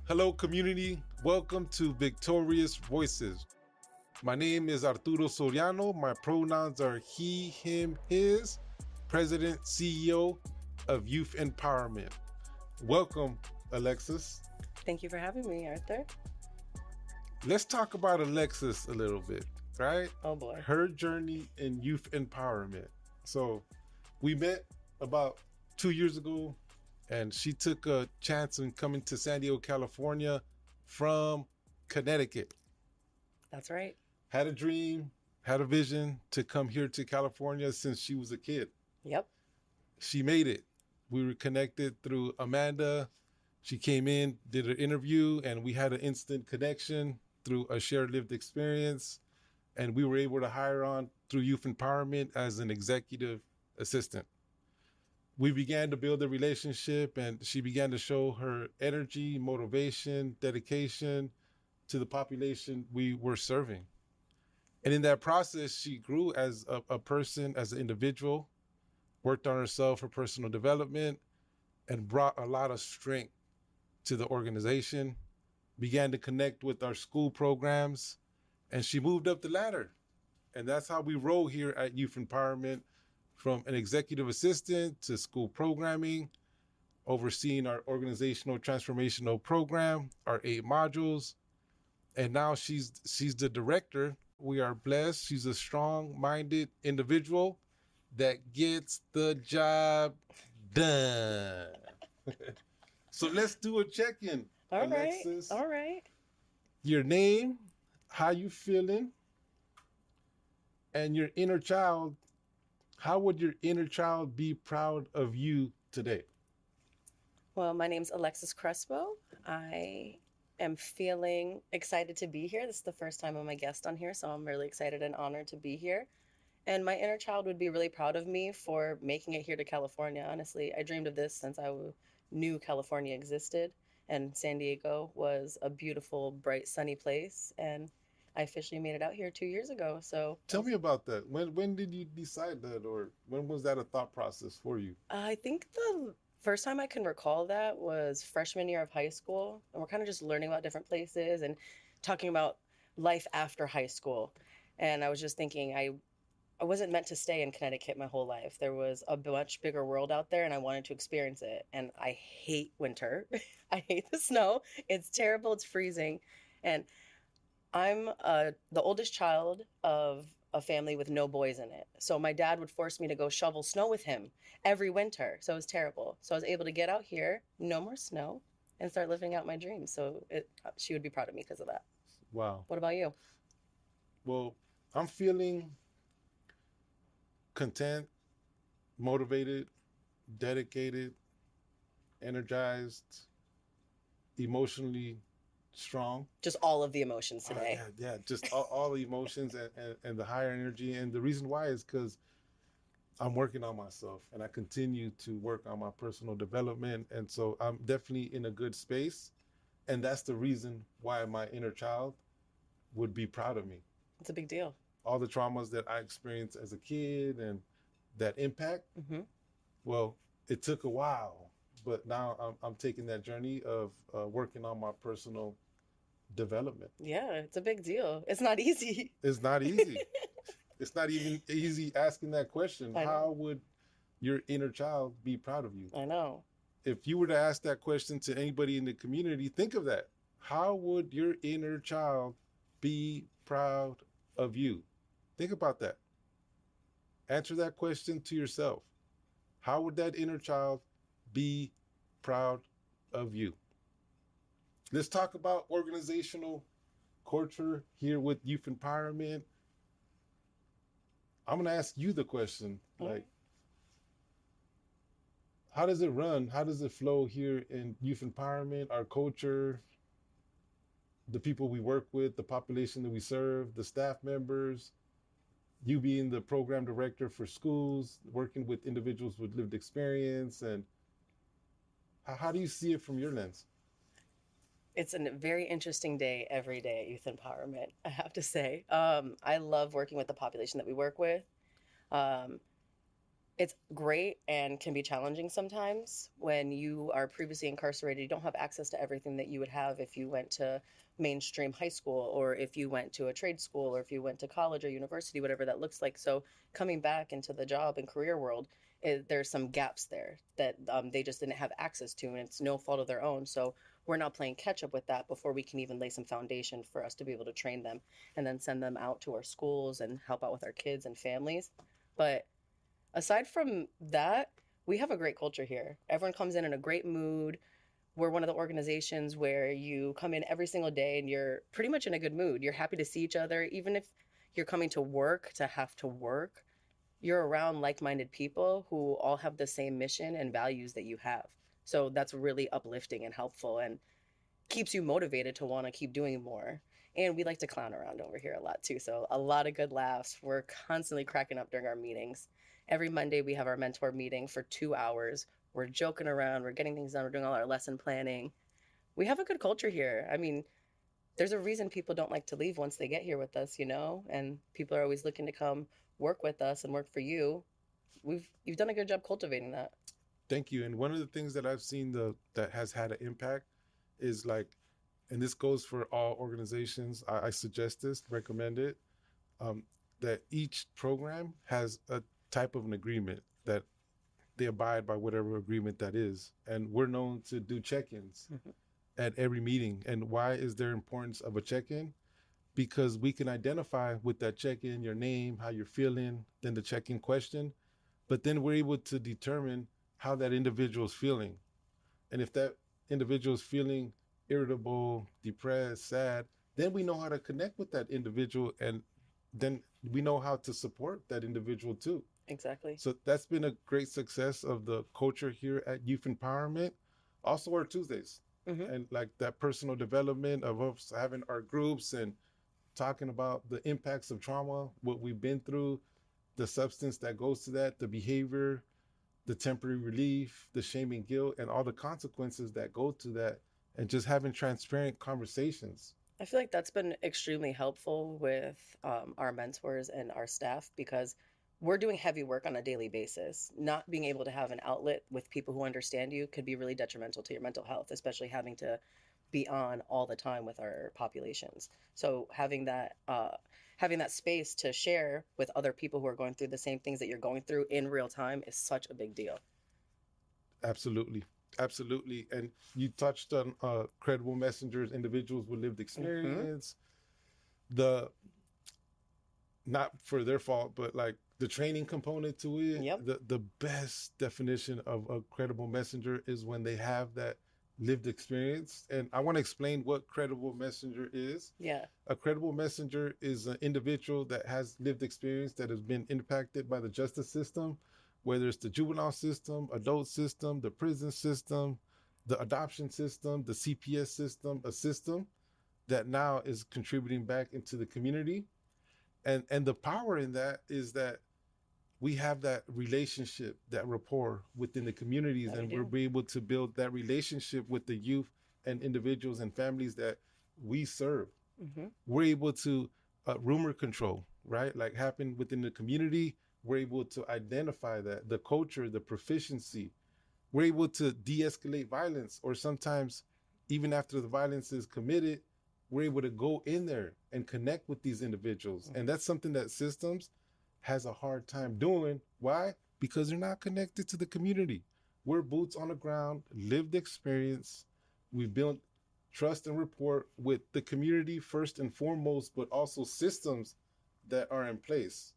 Hello, community. Welcome to Victorious Voices. My name is Arturo Soriano. My pronouns are he, him, his, President, CEO of Youth Empowerment. Welcome, Alexis. Thank you for having me, Arthur. Let's talk about Alexis a little bit, right? Oh boy. Her journey in youth empowerment. So we met about 2 years ago, and she took a chance in coming to San Diego, California from Connecticut. That's right. Had a dream, had a vision to come here to California since she was a kid. Yep. She made it. We were connected through Amanda. She came in, did an interview, and we had an instant connection through a shared lived experience. And we were able to hire on through Youth Empowerment as an executive assistant. We began to build a relationship, and she began to show her energy, motivation, dedication to the population we were serving. And in that process, she grew as a person, as an individual, worked on herself, her personal development, and brought a lot of strength to the organization, began to connect with our school programs, and she moved up the ladder. And that's how we roll here at Youth Empowerment, from an executive assistant to school programming, overseeing our organizational transformational program, our 8 modules. And now she's the director. We are blessed. She's a strong-minded individual that gets the job done. So let's do a check-in, Alexis. All right. Your name, how you feeling, and your inner child. How would your inner child be proud of you today? Well, my name's Alexis Crespo. I am feeling excited to be here. This is the first time I'm a guest on here, so I'm really excited and honored to be here. And my inner child would be really proud of me for making it here to California. Honestly, I dreamed of this since I knew California existed, and San Diego was a beautiful, bright, sunny place. And I officially made it out here 2 years ago. So tell me about that. When did you decide that, or when was that a thought process for you? I think the first time I can recall that was freshman year of high school. And we're kind of just learning about different places and talking about life after high school. And I was just thinking, I wasn't meant to stay in Connecticut my whole life. There was a much bigger world out there, and I wanted to experience it. And I hate winter. I hate the snow. It's terrible. It's freezing. And I'm the oldest child of a family with no boys in it. So my dad would force me to go shovel snow with him every winter. So it was terrible. So I was able to get out here, no more snow, and start living out my dreams. So she would be proud of me because of that. Wow. What about you? Well, I'm feeling content, motivated, dedicated, energized, emotionally strong. Just all of the emotions today. Yeah, just all the emotions and the higher energy. And the reason why is because I'm working on myself, and I continue to work on my personal development. And so I'm definitely in a good space. And that's the reason why my inner child would be proud of me. It's a big deal. All the traumas that I experienced as a kid and that impact, well, it took a while, but now I'm taking that journey of working on my personal development. Yeah, it's a big deal. It's not easy. It's not easy. It's not even easy asking that question. How would your inner child be proud of you? I know. If you were to ask that question to anybody in the community, think of that. How would your inner child be proud of you? Think about that. Answer that question to yourself. How would that inner child be proud of you? Let's talk about organizational culture here with Youth Empowerment. I'm going to ask you the question, how does it run? How does it flow here in Youth Empowerment, our culture, the people we work with, the population that we serve, the staff members, you being the program director for schools, working with individuals with lived experience, and how do you see it from your lens? It's a very interesting day every day at Youth Empowerment, I have to say. I love working with the population that we work with. It's great and can be challenging sometimes. When you are previously incarcerated, you don't have access to everything that you would have if you went to mainstream high school, or if you went to a trade school, or if you went to college or university, whatever that looks like. So coming back into the job and career world, there's some gaps there that they just didn't have access to, and it's no fault of their own. So we're now playing catch up with that before we can even lay some foundation for us to be able to train them and then send them out to our schools and help out with our kids and families. But aside from that, we have a great culture here. Everyone comes in a great mood. We're one of the organizations where you come in every single day and you're pretty much in a good mood. You're happy to see each other. Even if you're coming to work to have to work, you're around like minded people who all have the same mission and values that you have. So that's really uplifting and helpful, and keeps you motivated to want to keep doing more. And we like to clown around over here a lot too. So a lot of good laughs. We're constantly cracking up during our meetings. Every Monday we have our mentor meeting for 2 hours. We're joking around, we're getting things done, we're doing all our lesson planning. We have a good culture here. I mean, there's a reason people don't like to leave once they get here with us, you know? And people are always looking to come work with us and work for you. You've done a good job cultivating that. Thank you. And one of the things that I've seen that has had an impact is like, and this goes for all organizations. I suggest this, recommend it. Um, that each program has a type of an agreement that they abide by whatever agreement that is, and we're known to do check-ins at every meeting. And why is there importance of a check-in? Because we can identify with that check-in your name, how you're feeling, then the check-in question, but then we're able to determine how that individual is feeling. And if that individual is feeling irritable, depressed, sad, then we know how to connect with that individual, and then we know how to support that individual too. Exactly. So that's been a great success of the culture here at Youth Empowerment. Also our Tuesdays, Mm-hmm. and like that personal development of us having our groups and talking about the impacts of trauma, what we've been through, the substance that goes to that, the behavior, the temporary relief, the shame and guilt, and all the consequences that go to that, and just having transparent conversations. I feel like that's been extremely helpful with our mentors and our staff, because we're doing heavy work on a daily basis. Not being able to have an outlet with people who understand you could be really detrimental to your mental health, especially having to be on all the time with our populations. So having that space to share with other people who are going through the same things that you're going through in real time is such a big deal. Absolutely. Absolutely. And you touched on credible messengers, individuals with lived Mm-hmm. experience, the not for their fault, but like the training component to it. Yep. The best definition of a credible messenger is when they have that lived experience. And I want to explain what credible messenger is. Yeah. A credible messenger is an individual that has lived experience that has been impacted by the justice system, whether it's the juvenile system, adult system, the prison system, the adoption system, the CPS system, a system that now is contributing back into the community. And the power in that is that we have that relationship, that rapport within the communities, That we and we're do. able to build that relationship with the youth and individuals and families that we serve. Mm-hmm. We're able to rumor control, right? Like happen within the community. We're able to identify that the culture, the proficiency. We're able to de-escalate violence, or sometimes even after the violence is committed, we're able to go in there and connect with these individuals. And Mm-hmm. that's something that systems has a hard time doing. Why? Because they're not connected to the community. We're boots on the ground, lived experience. We built trust and rapport with the community first and foremost, but also systems that are in place.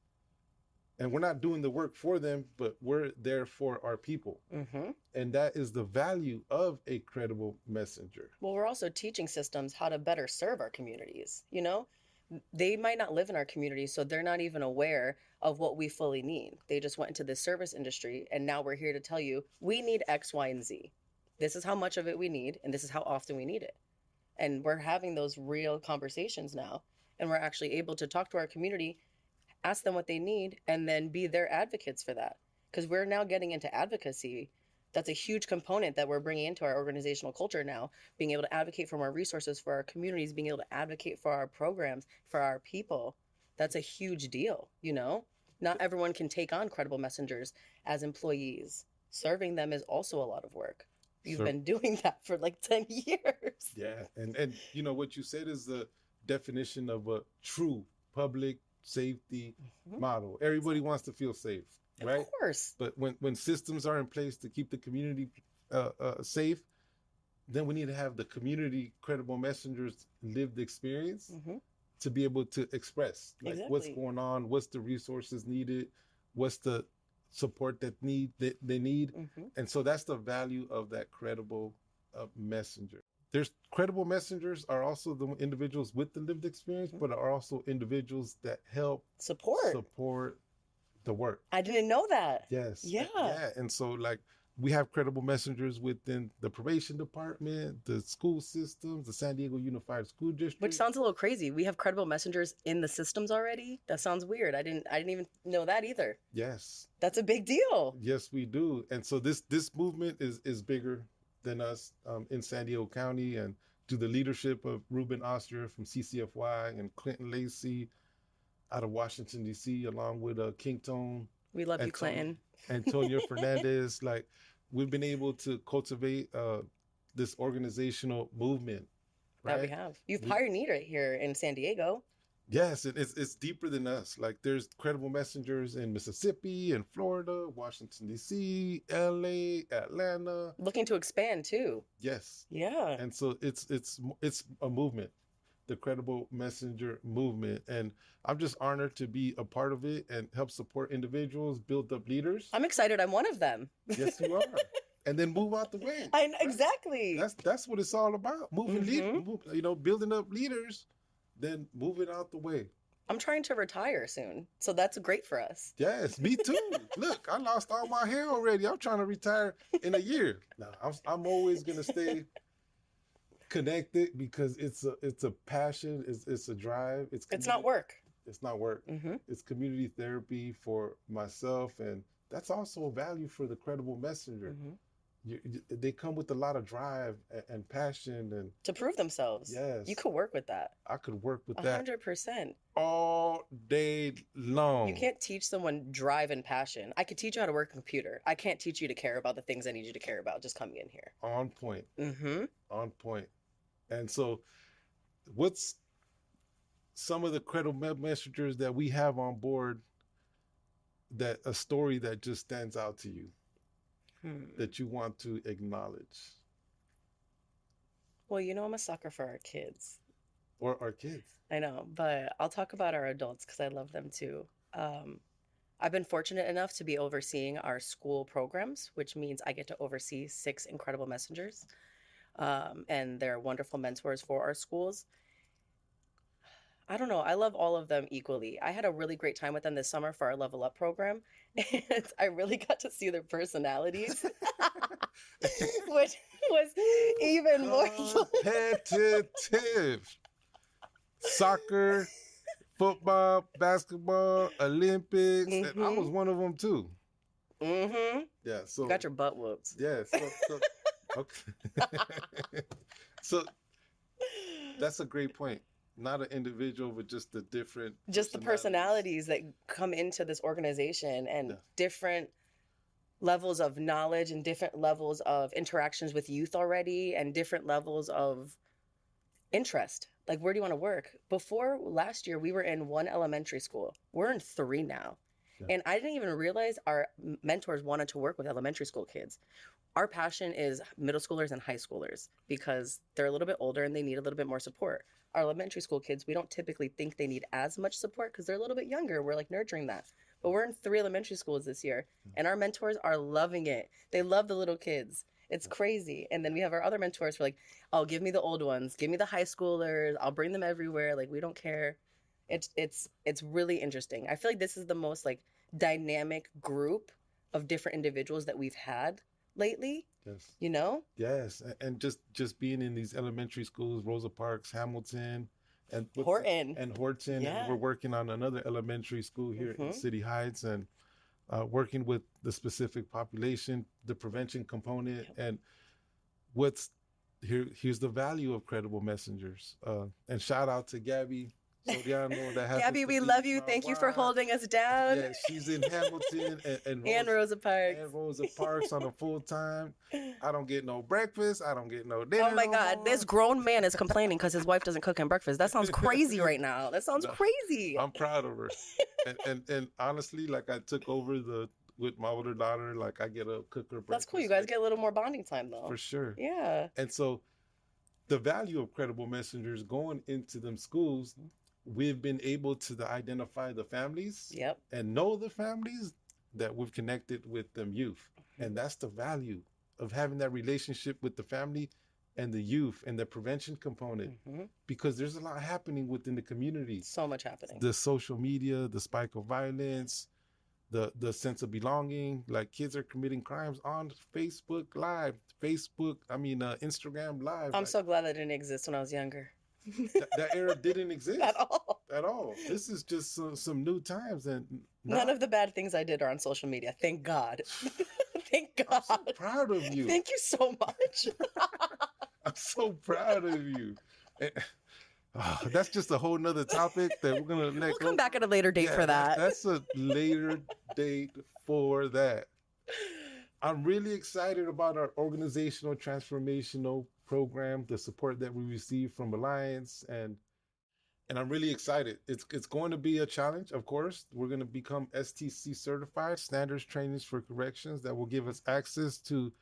And we're not doing the work for them, but we're there for our people. Mm-hmm. And that is the value of a credible messenger. Well, we're also teaching systems how to better serve our communities. You know, they might not live in our community, so they're not even aware of what we fully need. They just went into the service industry, and now we're here to tell you we need X, Y, and Z. This is how much of it we need, and this is how often we need it. And we're having those real conversations now, and we're actually able to talk to our community, ask them what they need, and then be their advocates for that. Because we're now getting into advocacy. That's a huge component that we're bringing into our organizational culture now, being able to advocate for more resources for our communities, being able to advocate for our programs, for our people. That's a huge deal, you know? Not everyone can take on credible messengers as employees. Serving them is also a lot of work. You've So been doing that for like 10 years. yeah, and you know what you said is the definition of a true public safety Mhm. model. Everybody wants to feel safe, Of right? course. But when systems are in place to keep the community safe, then we need to have the community credible messengers lived experience Hmm. to be able to express like what's Exactly. going on, what's the resources needed, what's the support that they need. Hmm. And so that's the value of that credible messenger. There's credible messengers are also the individuals with the lived experience, but are also individuals that help Support. support the work. I didn't know that. Yes. Yeah. Yeah. And so like we have credible messengers within the probation department, the school systems, the San Diego Unified School District. Which sounds a little crazy. We have credible messengers in the systems already. That sounds weird. I didn't even know that either. Yes. That's a big deal. Yes, we do. And so this movement is bigger than us in San Diego County, and to the leadership of Ruben Oster from CCFY and Clinton Lacey out of Washington D.C. along with King Tone, We love you, Clinton. Antonio Fernandez. Like we've been able to cultivate this organizational movement, right? That we have. You've pioneered it here in San Diego. Yes, it's deeper than us. Like there's credible messengers in Mississippi and Florida, Washington D.C., L.A., Atlanta. Looking to expand too. Yes. Yeah. And so it's a movement, the credible messenger movement, and I'm just honored to be a part of it and help support individuals, build up leaders. I'm excited. I'm one of them. Yes, you are. And then move out the way. Exactly. That's what it's all about. Moving building up leaders, then moving out the way. I'm trying to retire soon, so that's great for us. Yes, me too. Look, I lost all my hair already. I'm trying to retire in a year. No, I'm always gonna stay connected because it's a passion. It's a drive. It's not work. It's not work. Mm-hmm. It's community therapy for myself, and that's also a value for the credible messenger. Mm-hmm. They come with a lot of drive and passion and to prove themselves. Yes, you could work with that. I could work with that 100% all day long. You can't teach someone drive and passion. I could teach you how to work a computer. I can't teach you to care about the things I need you to care about just coming in here. On point. Mm-hmm. On point. And so what's some of the credible messengers that we have on board, that a story that just stands out to you that you want to acknowledge? Well, I'm a sucker for our kids. Or our kids. I know, but I'll talk about our adults because I love them too. I've been fortunate enough to be overseeing our school programs, which means I get to oversee 6 incredible messengers. And they're wonderful mentors for our schools. I don't know. I love all of them equally. I had a really great time with them this summer for our Level Up program, and I really got to see their personalities, which was even more competitive. Soccer, football, basketball, Olympics, and I was one of them too. Mm-hmm. Yeah, so you got your butt whooped. Yeah, so okay. So that's a great point. Not an individual, but just the different the personalities that come into this organization, and different levels of knowledge and different levels of interactions with youth already, and different levels of interest. Like, where do you want to work? Before last year, we were in 1 elementary school. We're in 3 now. Yeah. And I didn't even realize our mentors wanted to work with elementary school kids. Our passion is middle schoolers and high schoolers because they're a little bit older and they need a little bit more support. Our elementary school kids, we don't typically think they need as much support because they're a little bit younger. We're like nurturing that. But we're in 3 elementary schools this year, and our mentors are loving it. They love the little kids. It's crazy. And then we have our other mentors who are like, oh, give me the old ones. Give me the high schoolers. I'll bring them everywhere. Like, we don't care. It's really interesting. I feel like this is the most like dynamic group of different individuals that we've had lately. Yes. Yes. And just being in these elementary schools, Rosa Parks, Hamilton, and Horton. Yeah. And we're working on another elementary school here in City Heights, and working with the specific population, the prevention component. And here's the value of credible messengers. And shout out to Gabby Soriano that happens Gabby, to we be love you. my Thank you for wife. holding us down. Yeah, she's in Hamilton and And Rose Rosa Parks. and Rosa Parks on a full time. I don't get no breakfast. I don't get no Oh dinner my no God, this more. grown man is complaining because his wife doesn't cook him breakfast. That sounds crazy right now. That sounds No, crazy. I'm proud of her. And honestly, like I took over the with my older daughter, like I get a cook her That's cool. You breakfast guys get a little more bonding time though. for sure. Yeah. And so the value of credible messengers going into them schools, we've been able to identify the families Yep. and know the families that we've connected with them youth. And that's the value of having that relationship with the family and the youth and the prevention component, because there's a lot happening within the community. So much happening. The social media, the spike of violence, the sense of belonging, like kids are committing crimes on Facebook Live, Instagram Live. I'm like, so glad that didn't exist when I was younger. that era didn't exist At all. at all. This is just some new times, and None of the bad things I did are on social media. Thank God. Thank God. I'm so proud of you. Thank you so much. I'm so proud of you. That's just a whole nother topic that we're gonna We'll come back at a later date for that. That's a later date for that. I'm really excited about our organizational transformational program, the support that we receive from Alliance, and I'm really excited. It's going to be a challenge, of course. We're going to become STC certified, standards trainings for corrections, that will give us access to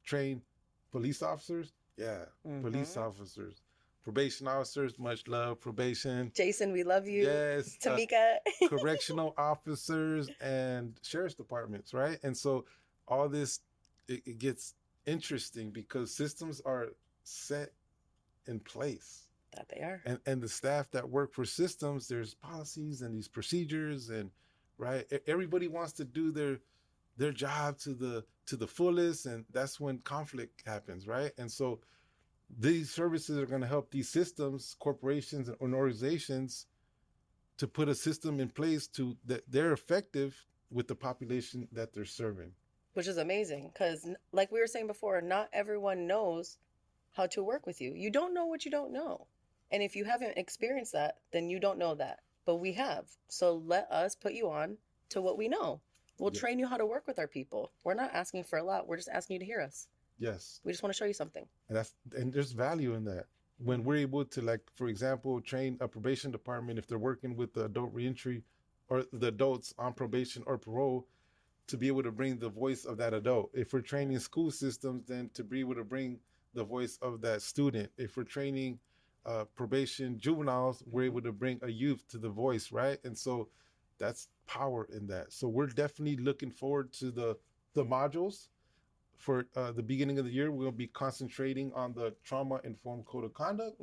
train police officers. Yeah, police officers, probation officers, much love, probation. Jason, we love you. Yes. Tamika. Correctional officers and sheriff's departments, right? And so all this, it gets interesting because systems are set in place. That they are. And the staff that work for systems, there's policies and these procedures, and right, everybody wants to do their job to the fullest, and that's when conflict happens, right? And so these services are going to help these systems, corporations and organizations, to put a system in place to that they're effective with the population that they're serving. Which is amazing because, like we were saying before, not everyone knows how to work with you. You don't know what you don't know. And if you haven't experienced that, then you don't know that. But we have. So let us put you on to what we know. We'll train you how to work with our people. We're not asking for a lot. We're just asking you to hear us. Yes. We just want to show you something. And there's value in that. When we're able to, like, for example, train a probation department, if they're working with the adult reentry or the adults on probation or parole, to be able to bring the voice of that adult. If we're training school systems, then to be able to bring the voice of that student. If we're training probation juveniles, we're able to bring a youth to the voice, right? And so that's power in that. So we're definitely looking forward to the modules. For the beginning of the year, we'll be concentrating on the trauma-informed code of conduct,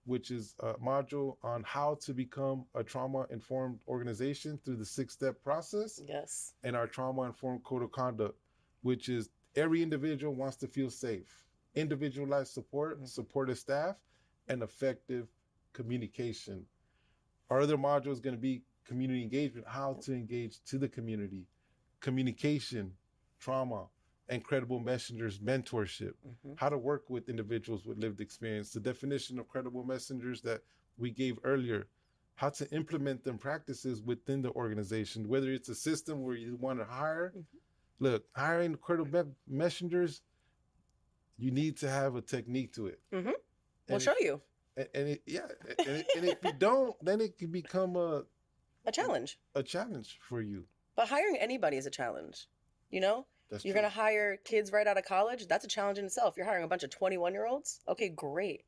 which is a module on how to become a trauma-informed organization through the 6-step process. Yes. And our trauma-informed code of conduct, which is every individual wants to feel safe, individualized support, supportive staff, and effective communication. Our other module is going to be community engagement, how to engage to the community, communication, trauma, and credible messengers mentorship, how to work with individuals with lived experience, the definition of credible messengers that we gave earlier, how to implement them practices within the organization, whether it's a system where you want to hire. Look, hiring credible messengers, you need to have a technique to it. We'll show you. And if you don't, then it can become a challenge. A challenge for you. But hiring anybody is a challenge, you know? You're going to hire kids right out of college. That's a challenge in itself. You're hiring a bunch of 21-year-olds. Okay, great.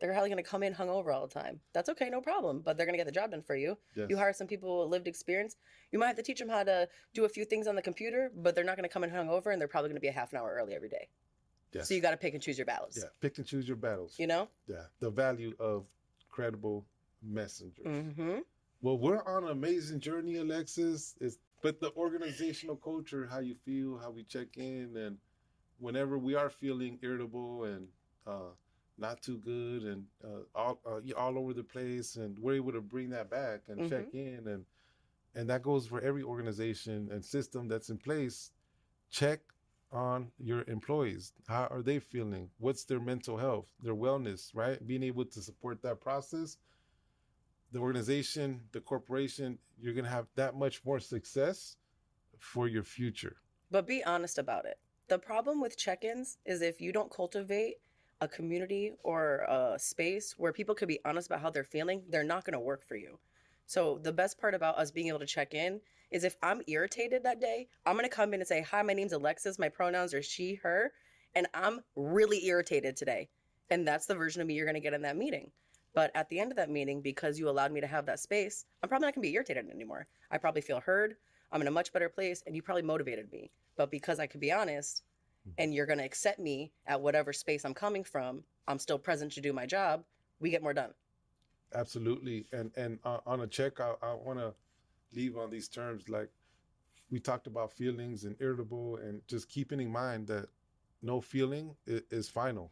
They're probably going to come in hungover all the time. That's okay, no problem. But they're going to get the job done for you. Yes. You hire some people with lived experience. You might have to teach them how to do a few things on the computer, but they're not going to come in hungover, and they're probably going to be a half an hour early every day. Yes. So you got to pick and choose your battles. Yeah, pick and choose your battles. You know? Yeah, the value of credible messengers. Well, we're on an amazing journey, Alexis. But the organizational culture, how you feel, how we check in, and whenever we are feeling irritable and not too good and all over the place, and we're able to bring that back and check in, and that goes for every organization and system that's in place. Check on your employees. How are they feeling? What's their mental health, their wellness, right? Being able to support that process. the organization, the corporation, you're going to have that much more success for your future. But be honest about it. The problem with check-ins is if you don't cultivate a community or a space where people could be honest about how they're feeling, they're not going to work for you. So the best part about us being able to check in is if I'm irritated that day, I'm going to come in and say, hi, my name's Alexis. My pronouns are she, her, and I'm really irritated today. And that's the version of me you're going to get in that meeting. But at the end of that meeting, because you allowed me to have that space, I'm probably not going to be irritated anymore. I probably feel heard. I'm in a much better place, and you probably motivated me. But because I could be honest, and you're going to accept me at whatever space I'm coming from, I'm still present to do my job, we get more done. Absolutely. And on a check, I want to leave on these terms. Like we talked about feelings and irritable, and just keeping in mind that no feeling is final.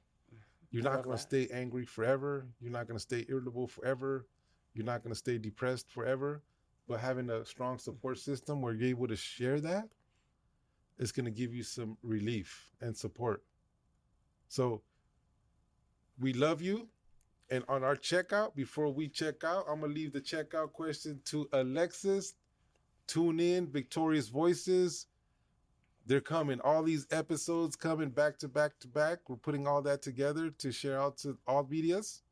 You're not going to stay angry forever. You're not going to stay irritable forever. You're not going to stay depressed forever. But having a strong support system where you're able to share that is going to give you some relief and support. So we love you. And on our checkout, before we check out, I'm going to leave the checkout question to Alexis. Tune in, Victorious Voices. They're coming. All these episodes coming back to back to back. We're putting all that together to share out to all medias.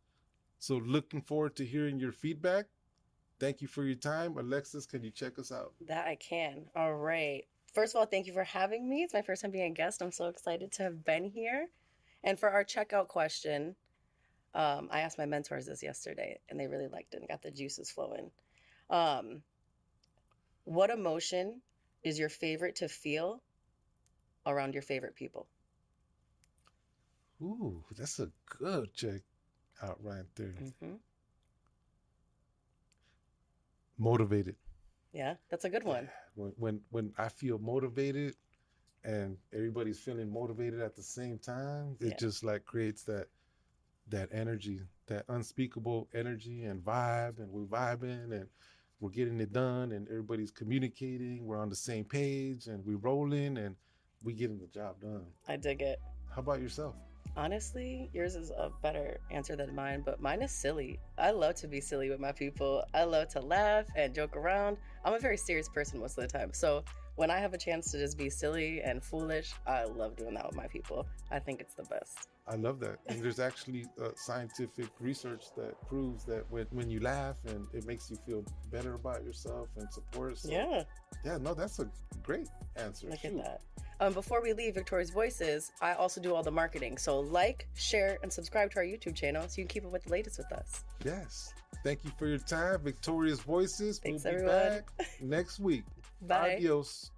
So looking forward to hearing your feedback. Thank you for your time. Alexis, can you check us out? That I can. All right. First of all, thank you for having me. It's my first time being a guest. I'm so excited to have been here. And for our checkout question, I asked my mentors this yesterday, and they really liked it and got the juices flowing. What emotion is your favorite to feel around your favorite people? Ooh, that's a good check out right there. Mm-hmm. Motivated. Yeah, that's a good one. When I feel motivated and everybody's feeling motivated at the same time, it just like creates that energy, that unspeakable energy and vibe, and we're vibing and we're getting it done, and everybody's communicating, we're on the same page, and we're rolling, and we getting the job done. I dig it. How about yourself? Honestly, yours is a better answer than mine, but mine is silly. I love to be silly with my people. I love to laugh and joke around. I'm a very serious person most of the time. So when I have a chance to just be silly and foolish, I love doing that with my people. I think it's the best. I love that. And there's actually scientific research that proves that when you laugh, and it makes you feel better about yourself and support. So, yeah, no, that's a great answer. Look at that. Before we leave Victorious Voices, I also do all the marketing. So like, share, and subscribe to our YouTube channel so you can keep up with the latest with us. Yes. Thank you for your time, Victorious Voices. Thanks, we'll be everyone. back next week. Bye. Adios.